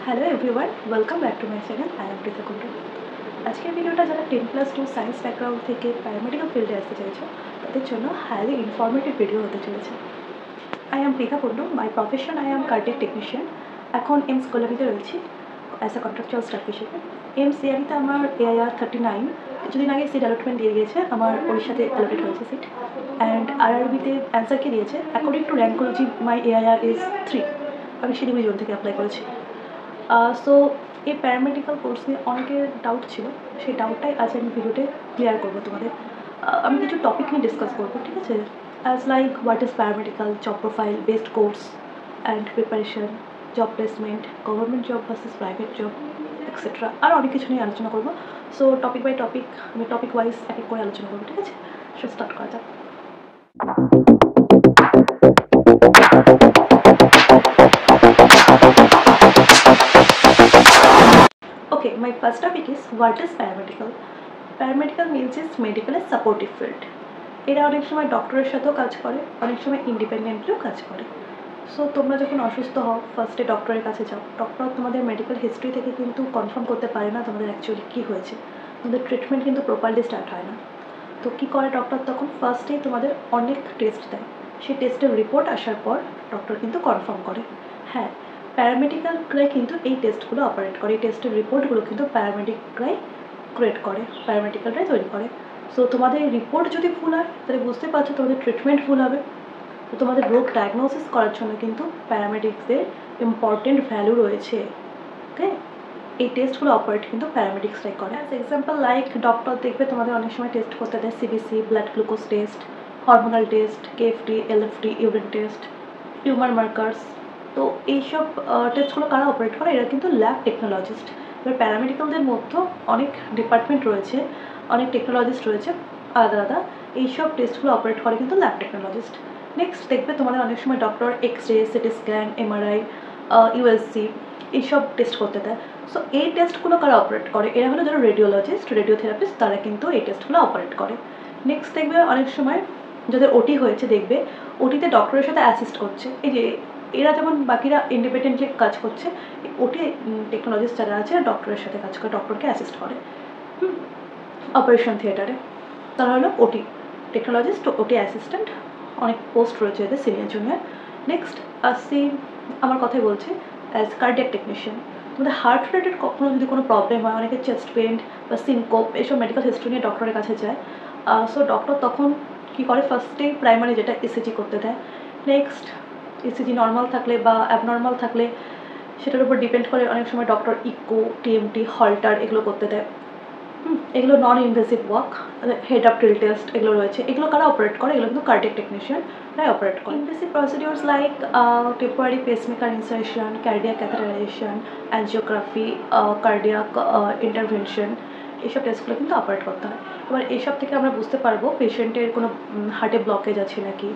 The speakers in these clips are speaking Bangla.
Hello everyone, welcome back to my channel. I am Pritha Kundu. আজকের ভিডিওটা যারা 10+2 সায়েন্স ব্যাকগ্রাউন্ড থেকে প্যারামেডিক্যাল ফিল্ডে আসতে চাইছো তাদের জন্য হাইলি ইনফরমেটিভ ভিডিও হতে চলেছে। I am Pritha Kundu, my profession I am cardiac technician. এখন এমস কল্যাণীতে রয়েছি অ্যাজ এ কন্ট্রাকচুয়াল স্টাফ হিসেবে। এমস সিআরিতে আমার AIR 39 কিছুদিন আগে সিট অ্যালটমেন্ট দিয়ে গিয়েছে, আমার ওড়িশাতে অ্যালোটেড হয়েছে সিট। অ্যান্ড RRBতে অ্যান্সারকে দিয়েছে অ্যাকর্ডিং টু র্যাঙ্কোলজি মাই AIR ইজ 3। আমি শিলিগুড়ি জোন থেকে অ্যাপ্লাই করেছি। সো এই প্যারামেডিক্যাল কোর্স নিয়ে অনেকের ডাউট ছিল, সেই ডাউটটাই আজ আমি ভিডিওতে ক্লিয়ার করবো তোমাদের। আমি কিছু টপিক নিয়ে ডিসকাস করবো, ঠিক আছে? As like what is paramedical, job profile, best course and preparation, job placement, government job versus private job etcetera, আর অনেক কিছু নিয়ে আলোচনা করবো। সো টপিক বাই টপিক আমি টপিক ওয়াইজ এক এক করে আলোচনা করবো, ঠিক আছে? সো স্টার্ট করা যাক। Okay, my first topic is what is paramedical? Paramedical means is medical supportive field. এরা অনেক সময় ডক্টরের সাথেও কাজ করে, অনেক সময় ইন্ডিপেন্ডেন্টলিও কাজ করে। সো তোমরা যখন অসুস্থ হও ফার্স্টে ডক্টরের কাছে যাও, ডক্টর তোমাদের মেডিকেল হিস্ট্রি থেকে কিন্তু কনফার্ম করতে পারে না তোমাদের অ্যাকচুয়ালি কী হয়েছে, তোমাদের ট্রিটমেন্ট কিন্তু প্রপারলি স্টার্ট হয় না। তো কী করে ডক্টর, তখন ফার্স্টেই তোমাদের অনেক টেস্ট দেয়, সেই টেস্টের রিপোর্ট আসার পর ডক্টর কিন্তু কনফার্ম করে। হ্যাঁ, প্যারামেডিক্যালরাই কিন্তু এই টেস্টগুলো অপারেট করে, এই টেস্টের রিপোর্টগুলো কিন্তু প্যারামেডিকরাই ক্রিয়েট করে, প্যারামেডিক্যালরাই তৈরি করে। সো তোমাদের রিপোর্ট যদি ভুল হয় তাহলে বুঝতে পারছো তোমাদের ট্রিটমেন্ট ভুল হবে। তো তোমাদের রোগ ডায়াগনোসিস করার জন্য কিন্তু প্যারামেডিক্সদের ইম্পর্টেন্ট ভ্যালু রয়েছে। ওকে, এই টেস্টগুলো অপারেট কিন্তু প্যারামেডিক্সরাই করে। অ্যাজ এক্সাম্পল লাইক ডক্টর দেখবে তোমাদের অনেক সময় টেস্ট করতে দেয় CBC, blood glucose test, hormonal test, KFT, LFT, urine test, tumour markers. তো এইসব টেস্টগুলো কারা অপারেট করে? এরা কিন্তু ল্যাব টেকনোলজিস্ট। এবার প্যারামেডিক্যালদের মধ্যেও অনেক ডিপার্টমেন্ট রয়েছে, অনেক টেকনোলজিস্ট রয়েছে আলাদা আলাদা, এইসব টেস্টগুলো অপারেট করে কিন্তু ল্যাব টেকনোলজিস্ট। নেক্সট দেখবে তোমাদের অনেক সময় doctor x-ray, CT scan, MRI, USG এইসব টেস্ট করতে দেয়। সো এই টেস্টগুলো কারা অপারেট করে? এরা হলো যারা রেডিওলজিস্ট, রেডিওথেরাপিস্ট, তারা কিন্তু এই টেস্টগুলো অপারেট করে। নেক্সট দেখবে অনেক সময় যাদের OT হয়েছে দেখবে OTতে ডক্টরের সাথে অ্যাসিস্ট করছে, এই যে এরা যেমন বাকিরা ইন্ডিপেন্ডেন্টলি কাজ করছে, OT টেকনোলজিস্ট যারা আছে ডক্টরের সাথে কাজ করে, ডক্টরকে অ্যাসিস্ট করে অপারেশন থিয়েটারে, তারা হলো OT টেকনোলজিস্ট, OT অ্যাসিস্ট্যান্ট। অনেক পোস্ট রয়েছে এদের, সিনিয়র জুনিয়র। নেক্সট আসছি, আমার কথাই বলছি, অ্যাজ কার্ডিয়াক টেকনিশিয়ান। তোমাদের হার্ট রিলেটেড কখনো যদি কোনো প্রবলেম হয়, অনেকে চেস্ট পেন বা সিনকোপ এইসব মেডিকেল হিস্ট্রি নিয়ে ডক্টরের কাছে যায়। সো ডক্টর তখন কী করে, ফার্স্টেই প্রাইমারি যেটা ECG করতে দেয়। নেক্সট ECG নর্মাল থাকলে বা অ্যাবনর্মাল থাকলে সেটার উপর ডিপেন্ড করে অনেক সময় ডক্টর ইকো, TMT, হল্টার এগুলো করতে দেয়। এগুলো non invasive work, head up till test এগুলো রয়েছে, এগুলো কারা অপারেট করে? এগুলো কিন্তু কার্ডিয়াক টেকনিশিয়ানরাই অপারেট করে। Invasive procedures like temporary pacemaker insertion, cardiac catheterisation, angiography, cardiac intervention, এইসব টেস্টগুলো কিন্তু অপারেট করতে হয়। এবার এইসব থেকে আমরা বুঝতে পারবো পেশেন্টের কোনো হার্টে ব্লকেজ আছে নাকি,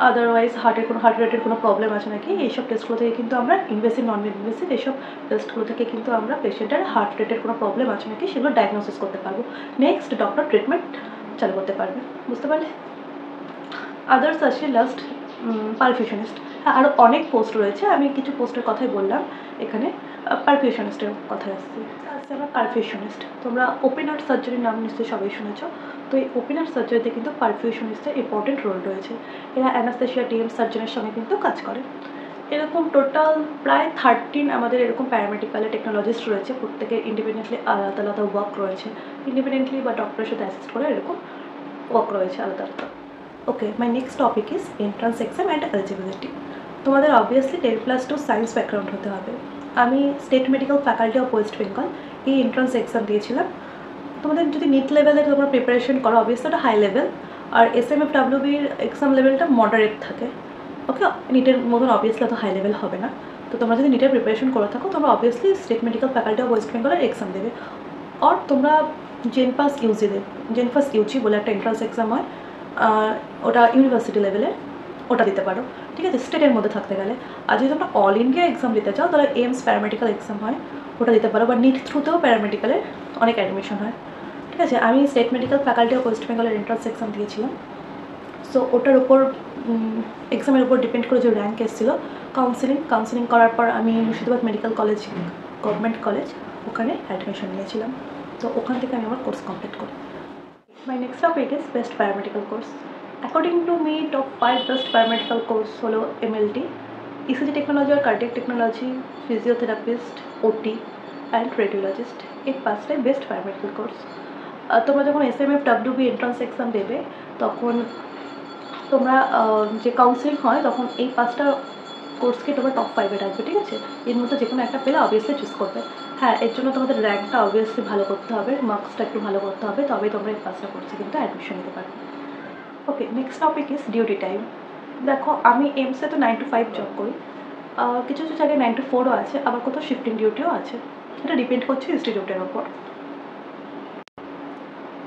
আদারওয়াইজ হার্ট রিলেটেড কোনো প্রবলেম আছে নাকি, এইসব টেস্টগুলো থেকে কিন্তু আমরা ইনভেসিভ, নন ইনভেসিভ এইসব টেস্টগুলো থেকে কিন্তু আমরা পেশেন্টের হার্ট রিলেটেড কোনো প্রবলেম আছে নাকি সেগুলো ডায়াগনোসিস করতে পারবো। নেক্সট ডক্টর ট্রিটমেন্ট চালু করতে পারবে, বুঝতে পারলে? আদার্স আছে লাস্ট পারফিউশনিস্ট। আরও অনেক পোস্ট রয়েছে, আমি কিছু পোস্টের কথাই বললাম এখানে। পারফিউশনিস্টের কথা আসছে আমরা পারফিউশনিস্ট। তোমরা ওপেন হার্ট সার্জারির নাম নিশ্চয়ই সবাই শুনেছ। তো এই ওপেন হার্ট সার্জারিতে কিন্তু পারফিউশনিস্টের ইম্পর্টেন্ট রোল রয়েছে। এরা অ্যানাস্থেশিয়া, DM সার্জনের সঙ্গে কিন্তু কাজ করে। এরকম টোটাল প্রায় 13 আমাদের এরকম প্যারামেডিক্যালের টেকনোলজিস্ট রয়েছে, প্রত্যেকের ইন্ডিপেন্ডেন্টলি আলাদা আলাদা ওয়ার্ক রয়েছে, ইন্ডিপেন্ডেন্টলি বা ডক্টরের সাথে অ্যাসিস্ট করে এরকম ওয়ার্ক রয়েছে আলাদা আলাদা। Okay, my next topic is entrance exam and eligibility. তোমাদের অবভিয়াসলি 10+2 সায়েন্স ব্যাকগ্রাউন্ড হতে হবে। আমি state medical faculty of West Bengal এই এন্ট্রান্স এক্সাম দিয়েছিলাম। তোমাদের যদি নিট লেভেলে তোমরা প্রিপারেশন করো অবভিয়াসলি ওটা হাই লেভেল, আর SMFWBর এক্সাম লেভেলটা মডারেট থাকে। ওকে, নিটের মতন অবভিয়াসলি অত হাই লেভেল হবে না। তো তোমরা যদি নিটের প্রিপারেশন করে থাকো তোমরা obviously state medical faculty of West বেঙ্গলের এক্সাম দেবে, আর তোমরা জেনপাস ইউজি দেবে। জেনপাস ইউজি বলে একটা এন্ট্রান্স এক্সাম হয়, ওটা ইউনিভার্সিটি লেভেলের, ওটা দিতে পারো, ঠিক আছে, স্টেটের মধ্যে থাকতে গেলে। আর যদি তোমরা অল ইন্ডিয়া এক্সাম দিতে চাও তাহলে এইমস প্যারামেডিক্যাল এক্সাম হয়, ওটা দিতে পারো, বা নিট থ্রুতেও প্যারামেডিক্যালের অনেক অ্যাডমিশন হয়, ঠিক আছে। আমি state medical faculty of West বেঙ্গলের এন্ট্রান্স এক্সাম দিয়েছিলাম। সো ওটার ওপর এক্সামের উপর ডিপেন্ড করে যে র্যাঙ্ক এসেছিলো কাউন্সিলিং করার পর আমি Murshidabad medical college, government college, ওখানে অ্যাডমিশন নিয়েছিলাম। তো ওখান থেকে আমি আমার কোর্স কমপ্লিট করি। মাই next topic is best paramedical course. According to me top 5 best paramedical course হলো এমএলটি, ইসিজি টেকনোলজি আর কার্ডিয়াক টেকনোলজি, ফিজিওথেরাপিস্ট, ওটি অ্যান্ড রেডিওলজিস্ট। এই 5টাই বেস্ট প্যারামেডিক্যাল কোর্স। তোমরা যখন SMF WB এন্ট্রান্স এক্সাম দেবে তখন তোমরা যে কাউন্সিলিং হয় তখন এই 5টা কোর্সকে তোমরা টপ 5-এ রাখবে, ঠিক আছে? এর মধ্যে যে কোনো একটা পেলে অবভিয়াসলি চুজ করবে। হ্যাঁ, এর জন্য তোমাদের র্যাঙ্কটা অবভিয়াসলি ভালো করতে হবে, মার্কসটা একটু ভালো করতে হবে, তবেই তোমরা এই 5টা কোর্সে কিন্তু অ্যাডমিশন নিতে পারবে। Okay, next topic is duty time. দেখো, আমি এমসে তো 9 to 5 জব করি, কিছু কিছু জায়গায় 9 to 4ও আছে, আবার কোথাও শিফটিং ডিউটিও আছে। এটা ডিপেন্ড করছে ইনস্টিটিউটের ওপর।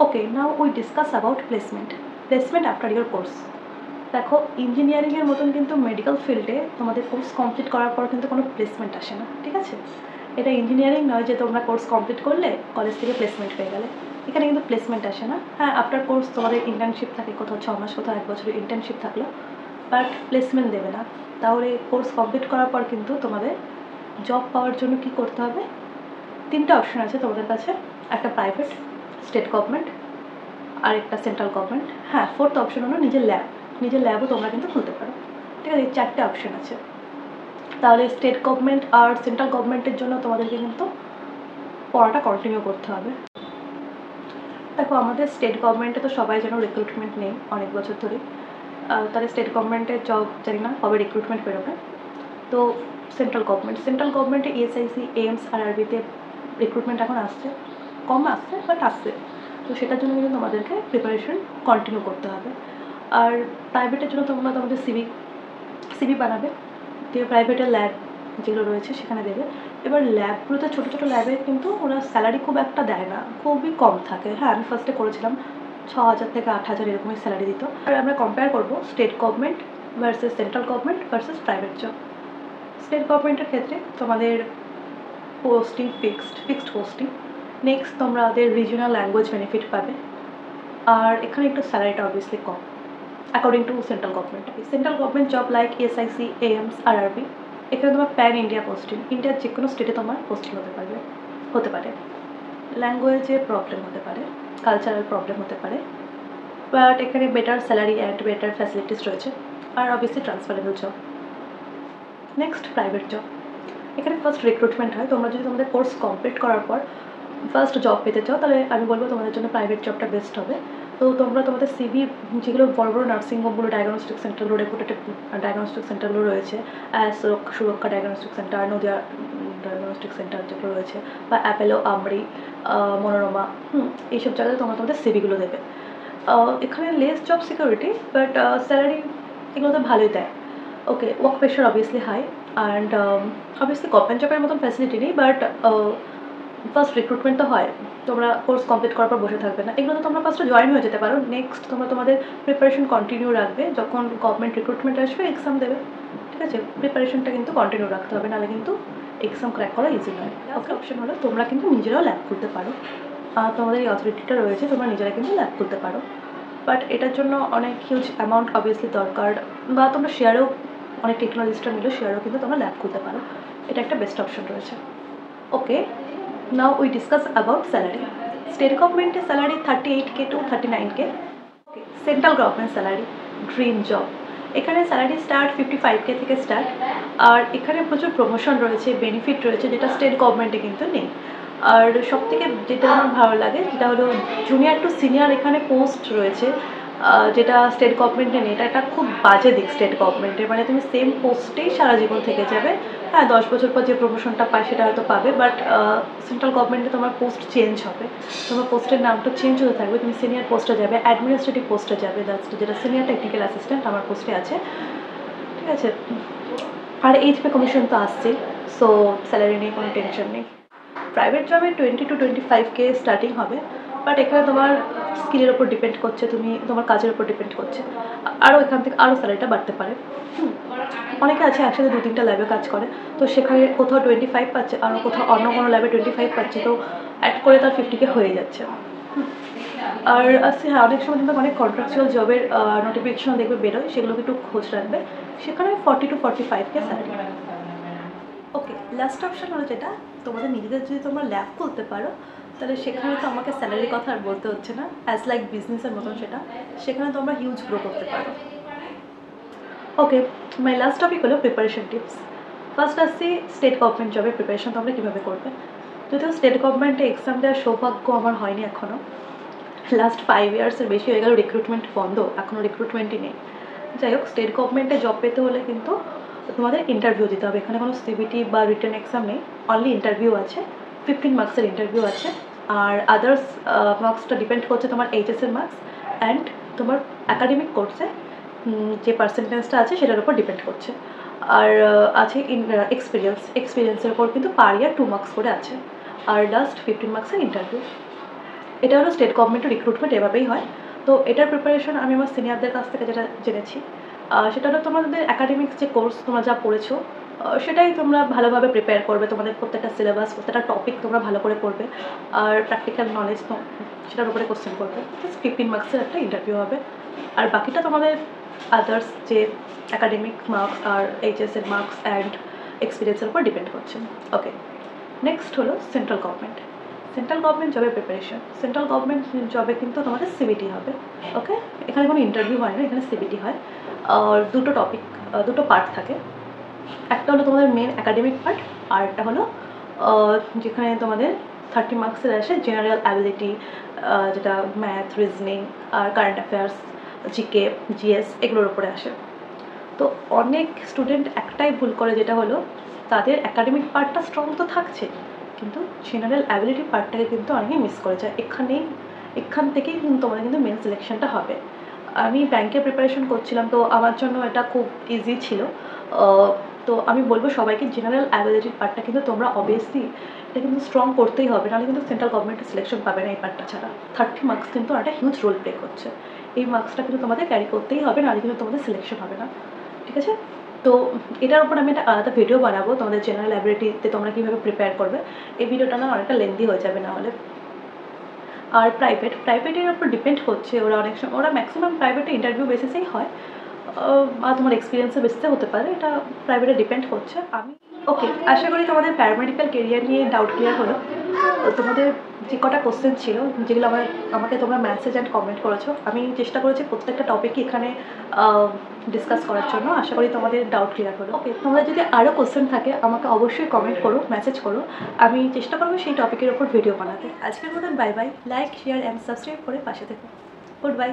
Okay, now we discuss about placement after your course. দেখো, ইঞ্জিনিয়ারিংয়ের মতন কিন্তু মেডিকেল ফিল্ডে তোমাদের কোর্স কমপ্লিট করার পর কিন্তু কোনো প্লেসমেন্ট আসে না, ঠিক আছে? এটা ইঞ্জিনিয়ারিং নয় যে তোমরা কোর্স কমপ্লিট করলে কলেজ থেকে প্লেসমেন্ট পেয়ে গেলে। এখানে কিন্তু প্লেসমেন্ট আসে না। হ্যাঁ, আফটার কোর্স তোমাদের ইন্টার্নশিপ থাকে, কোথাও 6 মাস, কোথাও 1 বছরের ইন্টার্নশিপ থাকলো, বাট প্লেসমেন্ট দেবে না। তাহলে কোর্স কমপ্লিট করার পর কিন্তু তোমাদের জব পাওয়ার জন্য কি করতে হবে? 3টে অপশন আছে তোমাদের কাছে, একটা প্রাইভেট, স্টেট গভর্নমেন্ট, আর একটা সেন্ট্রাল গভর্নমেন্ট। হ্যাঁ, 4th অপশন হলো নিজের ল্যাবও তোমরা কিন্তু খুলতে পারো, ঠিক আছে? এই 4টে অপশন আছে। তাহলে স্টেট গভর্নমেন্ট আর সেন্ট্রাল গভর্নমেন্টের জন্য তোমাদেরকে কিন্তু পড়াটা কন্টিনিউ করতে হবে। দেখো, আমাদের স্টেট গভর্নমেন্টে তো সবাই যেন রিক্রুটমেন্ট নেই অনেক বছর ধরে, তাহলে স্টেট গভর্নমেন্টের জব জানি না কবে রিক্রুটমেন্ট বেরোবে। তো সেন্ট্রাল গভর্নমেন্টে ESIC, এইমস, RRBতে রিক্রুটমেন্ট এখন আসছে, কম আসছে বাট আসছে। তো সেটার জন্য কিন্তু তোমাদেরকে প্রিপারেশন কন্টিনিউ করতে হবে। আর প্রাইভেটের জন্য তোমরা তোমাদের সিভি বানাবে, দিয়ে প্রাইভেটের ল্যাব যেগুলো রয়েছে সেখানে দেবে। এবার ল্যাবগুলোতে ছোটো ছোটো ল্যাবে কিন্তু ওরা স্যালারি খুব একটা দেয় না, খুবই কম থাকে। হ্যাঁ, আমি ফার্স্টে করেছিলাম 6,000 থেকে 8,000 এরকমই স্যালারি দিত। আর আমরা কম্পেয়ার করবো state government versus central government versus private job. State গভর্নমেন্টের ক্ষেত্রে তোমাদের পোস্টিং ফিক্সড পোস্টিং, নেক্সট তোমাদের রিজিওনাল ল্যাঙ্গুয়েজ বেনিফিট পাবে, আর এখানে একটু স্যালারিটা অবভিয়াসলি কম according to central government job like ESIC, AIIMS, RRB, এখানে তোমার প্যান ইন্ডিয়া পোস্টিং, ইন্ডিয়ার যে কোনো স্টেটে তোমার পোস্টিং হতে পারে। ল্যাঙ্গুয়েজের প্রবলেম হতে পারে, কালচারাল প্রবলেম হতে পারে, বাট এখানে better salary and better facilities রয়েছে, আর obviously transferable job. Next private job. এখানে ফার্স্ট রিক্রুটমেন্ট হয়। তোমরা যদি তোমাদের কোর্স কমপ্লিট করার পর ফার্স্ট জব পেতে চাও তাহলে আমি বলবো তোমাদের জন্য প্রাইভেট জবটা বেস্ট হবে। তো তোমরা তোমাদের সিভি, যেগুলো বড় বড় নার্সিংহোমগুলো, ডায়াগনস্টিক সেন্টারগুলো, রেপুটেড ডায়াগনস্টিক সেন্টারগুলো রয়েছে, সুরক্ষা diagnostic centre, Nadia diagnostic centre যেগুলো রয়েছে, বা অ্যাপেলো, আমরি, মনোরমা, এইসব জায়গায় তোমরা তোমাদের সিভিগুলো দেবে। এখানে less job security, but salary এগুলো তো ভালোই দেয়। Okay, work pressure obviously high, and obviously government জবের মতন ফ্যাসিলিটি নেই, বাট ফার্স্ট রিক্রুটমেন্ট তো হয়, তোমরা কোর্স কমপ্লিট করার পর বসে থাকবে না। এগুলো তোমরা ফার্স্টে জয়েন হয়ে যেতে পারো, নেক্সট তোমরা তোমাদের প্রিপারেশন কন্টিনিউ রাখবে, যখন গভর্নমেন্ট রিক্রুটমেন্ট আসবে এক্সাম দেবে, ঠিক আছে? প্রিপারেশনটা কিন্তু কন্টিনিউ রাখতে হবে, নাহলে কিন্তু এক্সাম ক্র্যাক করা ইজি নয়। ওকে, অপশন হলো তোমরা কিন্তু নিজেরাও ল্যাব খুলতে পারো, তোমাদের এই অথরিটিটা রয়েছে, তোমরা নিজেরা কিন্তু ল্যাব খুলতে পারো, বাট এটার জন্য অনেক হিউজ অ্যামাউন্ট অবভিয়াসলি দরকার, বা তোমরা শেয়ারেও, অনেক টেকনোলজিস্টরা মিলে শেয়ারেও কিন্তু তোমরা ল্যাব খুলতে পারো। এটা একটা বেস্ট অপশন রয়েছে। Okay, now we discuss about salary. State গভর্নমেন্টের salary 38K to 39K। Okay, central government salary, dream job. এখানে স্যালারি স্টার্ট 55K থেকে স্টার্ট, আর এখানে প্রচুর প্রমোশন রয়েছে, বেনিফিট রয়েছে, যেটা স্টেট গভর্নমেন্টে কিন্তু নেই। আর সবথেকে যেটা আমার ভালো লাগে সেটা হলো জুনিয়র টু সিনিয়র এখানে পোস্ট রয়েছে, যেটা স্টেট গভর্নমেন্টে নেই। এটা একটা খুব বাজে দিক স্টেট গভর্নমেন্টের, মানে তুমি সেম পোস্টেই সারা জীবন থেকে যাবে। হ্যাঁ, 10 বছর পর যে প্রমোশনটা পায় সেটা হয়তো পাবে, বাট সেন্ট্রাল গভর্নমেন্টে তোমার পোস্ট চেঞ্জ হবে, তোমার পোস্টের নামটা চেঞ্জ হতে থাকবে, তুমি সিনিয়র পোস্টে যাবে, অ্যাডমিনিস্ট্রেটিভ পোস্টে যাবে, যেটা সিনিয়র টেকনিক্যাল অ্যাসিস্ট্যান্ট আমার পোস্টে আছে, ঠিক আছে? আর এইচ পে কমিশন তো আসছে, সো স্যালারি নিয়ে কোনো টেনশন নেই। প্রাইভেট জবে 20 to 25K স্টার্টিং হবে, বাট এখানে তোমার স্কিলের ওপর ডিপেন্ড করছে, তুমি তোমার কাজের ওপর ডিপেন্ড করছে, আরও এখান থেকে আরও স্যালারিটা বাড়তে পারে। অনেকে আছে একসাথে 2-3টা ল্যাবে কাজ করে, তো সেখানে কোথাও 25 পাচ্ছে, আর কোথাও অন্য কোনো ল্যাবে 25 পাচ্ছে, তো অ্যাড করে তার 50K হয়ে যাচ্ছে। আর আসছে হ্যাঁ, অনেক সময় কিন্তু অনেক কন্ট্রাকচুয়াল জবের নোটিফিকেশন দেখবে বেরোয়, সেগুলোকে একটু খোঁজ রাখবে। সেখানে 40 to 45K salary. Okay, last option হলো যেটা, তোমাদের নিজেদের যদি তোমরা ল্যাব খুলতে পারো তাহলে সেখানে তো আমাকে স্যালারির কথা আর বলতে হচ্ছে না, অ্যাজ লাইক বিজনেসের মতন সেটা, সেখানে তোমরা হিউজ গ্রো করতে পারো। ওকে, মাই লাস্ট টপিক হলো প্রিপারেশন টিপস। ফার্স্ট আসছি স্টেট গভর্নমেন্ট জবের প্রিপারেশন তোমরা কীভাবে করবে। যদিও স্টেট গভর্নমেন্টে এক্সাম দেওয়ার সৌভাগ্য আমার হয়নি এখনও, লাস্ট 5 ইয়ার্সের বেশি হয়ে গেল রিক্রুটমেন্ট বন্ধ, এখনও রিক্রুটমেন্টই নেই। যাই হোক, স্টেট গভর্নমেন্টে জব পেতে হলে কিন্তু তোমাদের ইন্টারভিউ দিতে হবে। এখানে কোনো সিবিটি বা রিটেন এক্সাম নেই, অনলি ইন্টারভিউ আছে। 15 মার্কসের ইন্টারভিউ আছে। আর আদার্স মার্কসটা ডিপেন্ড করছে তোমার এইচএসের মার্কস অ্যান্ড তোমার অ্যাকাডেমিক কোর্সে যে পার্সেন্টেজটা আছে সেটার উপর ডিপেন্ড করছে। আর আছে এক্সপিরিয়েন্সের উপর কিন্তু পার ইয়ার 2 মার্কস করে আছে। আর লাস্ট 15 মার্কসের ইন্টারভিউ। এটা হলো স্টেট গভর্নমেন্টের রিক্রুটমেন্ট, এভাবেই হয়। তো এটার প্রিপারেশন আমি আমার সিনিয়রদের কাছ থেকে যেটা জেনেছি, সেটা হলো তোমাদের অ্যাকাডেমিক্স যে কোর্স তোমরা যা পড়েছো সেটাই তোমরা ভালোভাবে প্রিপেয়ার করবে। তোমাদের প্রত্যেকটা সিলেবাস, প্রত্যেকটা টপিক তোমরা ভালো করে পড়বে। আর প্র্যাকটিক্যাল নলেজ তো সেটার উপরে কোশ্চেন করবে। জাস্ট 15 মার্কসের একটা ইন্টারভিউ হবে। আর বাকিটা তোমাদের আদার্স যে অ্যাকাডেমিক মার্কস আর এইচএসের মার্কস অ্যান্ড এক্সপিরিয়েন্সের উপর ডিপেন্ড করছে। ওকে, নেক্সট হলো সেন্ট্রাল গভর্নমেন্ট। সেন্ট্রাল গভর্নমেন্ট জবের প্রিপারেশন। সেন্ট্রাল গভর্নমেন্ট জবে কিন্তু তোমাদের সিবিটি হবে। ওকে, এখানে কোনো ইন্টারভিউ হয় না, এখানে সিবিটি হয়। আর দুটো পার্ট থাকে। একটা হলো তোমাদের মেন অ্যাকাডেমিক পার্ট, আর একটা হলো যেখানে তোমাদের 30 মার্কসের আসে জেনারেল অ্যাবিলিটি, যেটা ম্যাথ, রিজনিং আর কারেন্ট অ্যাফেয়ার্স, জিকে, জিএস এগুলোর উপরে আসে। তো অনেক স্টুডেন্ট একটাই ভুল করে, যেটা হলো তাদের অ্যাকাডেমিক পার্টটা স্ট্রং তো থাকছে, কিন্তু জেনারেল অ্যাবিলিটি পার্টটাকে কিন্তু অনেকেই মিস করে যায়। এখান থেকেই কিন্তু তোমাদের কিন্তু মেন সিলেকশনটা হবে। আমি ব্যাংকের প্রিপারেশন করছিলাম, তো আমার জন্য এটা খুব ইজি ছিল। তো আমি বলবো সবাইকে, জেনারেল অ্যাবিলিটির পার্টটা কিন্তু তোমরা অবভিয়াসলি এটা কিন্তু স্ট্রং করতেই হবে, নাহলে কিন্তু সেন্ট্রাল গভর্নমেন্টের সিলেকশন পাবে না এই পার্টটা ছাড়া। 30 মার্কস কিন্তু একটা হিউজ রোল প্লে করছে। এই মার্কসটা কিন্তু তোমাদের ক্যারি করতেই হবে, নাহলে কিন্তু তোমাদের সিলেকশন হবে না। ঠিক আছে, তো এটার উপর আমি একটা আলাদা ভিডিও বানাবো, তোমাদের জেনারেল অ্যাবিলিটিতে তোমরা কীভাবে প্রিপেয়ার করবে। এই ভিডিওটা না অনেকটা লেন্দি হয়ে যাবে না হলে। আর প্রাইভেটের উপর ডিপেন্ড করছে, ওরা ম্যাক্সিমাম প্রাইভেটে ইন্টারভিউ বেসিসেই হয়, আর তোমার এক্সপিরিয়েন্সের বেসিসে হতে পারে, এটা প্রাইভেটে ডিপেন্ড করছে। ওকে, আশা করি তোমাদের প্যারামেডিক্যাল কেরিয়ার নিয়ে ডাউট ক্লিয়ার হলো। তোমাদের যে কটা কোশ্চেন ছিল, যেগুলো আমাকে তোমরা মেসেজ অ্যান্ড কমেন্ট করেছো, আমি চেষ্টা করেছি প্রত্যেকটা টপিকই এখানে ডিসকাস করার জন্য। আশা করি তোমাদের ডাউট ক্লিয়ার হলো। ওকে, তোমরা যদি আরও কোশ্চেন থাকে আমাকে অবশ্যই কমেন্ট করো, মেসেজ করো, আমি চেষ্টা করবো সেই টপিকের ওপর ভিডিও বানাতে। আজকের মতন bye bye. Like, share and subscribe করে পাশে থেকো। Good bye.